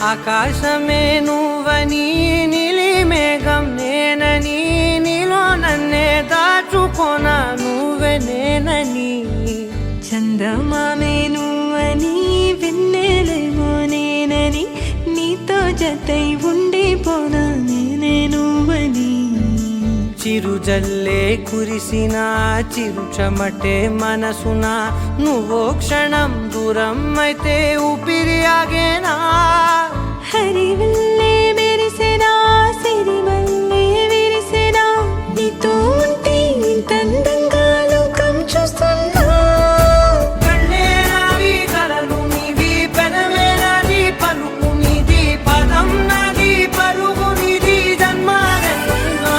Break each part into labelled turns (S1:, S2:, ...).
S1: ఆకాశమే నువ్వని నీలి మేఘం నేనని నీలో నన్నే దాచుకోనా నువ్వే నేనని
S2: చందమామే నువ్వని వెన్నెలేమో నేనని నీతో జతై ఉండిపోనా నేనే నువ్వని
S1: చిరుజల్లే కురిసిన చిరు చెమటే మనసున నువ్వో క్షణం దూరం అయితే ఊపిరి ఆగేనా
S2: హరివల్లే మెరిసెనా సిరివల్లే విరిసెనా నీతో ఉంటే ఇంత అందంగా లోకం చూస్తున్నా
S1: కళ్ళే నావి కలలు నీవి పెనవే నాది పలుకు నీది పదం నాది పరుగు నీది జన్మాలెన్నున్నా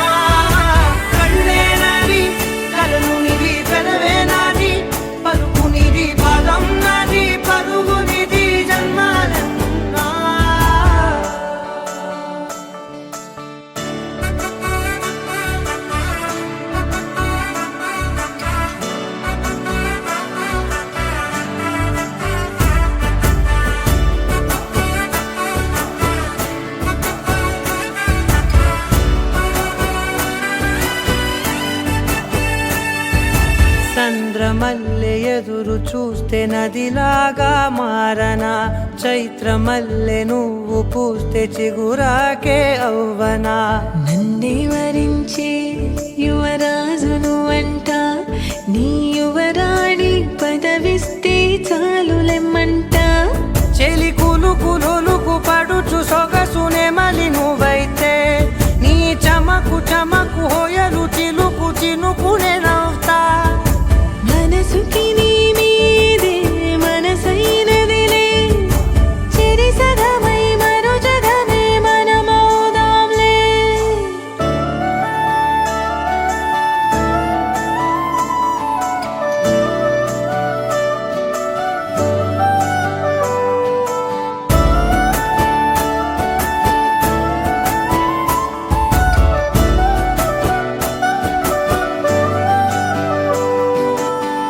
S1: కళ్ళే నావి కలలు నీవి పెనవే నాది పలుకు నీది పదం నాది పరుగు నీది జన్మాలెన్నున్నా చంద్రమల్లె ఎదురు చూస్తే నదిలాగా మారనా చైత్రమల్లె నువ్వు పూస్తే చిగురాకే అవ్వనా
S2: నన్నే వరించే యువరాజును అంట నీ యువరాణి పదవిస్తే చాలులెమ్మంట
S1: చెలి కులుకు పడుచు సొగసునే మలి నువ్వైతే నీ చమకు చమకు హోయలు చిలుకు చినుకునే నవ్వుతా
S2: మనసుకి నీ మీదే మనసైనదిలే చెరి సగమై మరో జగమే మనమౌదాంలే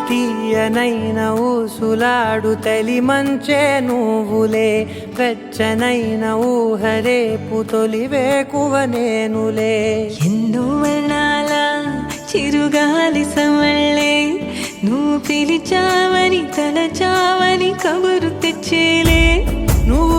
S1: తీయనైన ఊసులాడు తలి మంచే నువ్వులే వెచ్చనైన ఊహరేపు తొలి వేకువ నేనులే
S2: ఎన్నో వర్ణాల చిరుగాలి సమళ్ళే నువ్వు పిలిచావని తలచావని కబురు తెచ్చేలే
S1: నువ్వు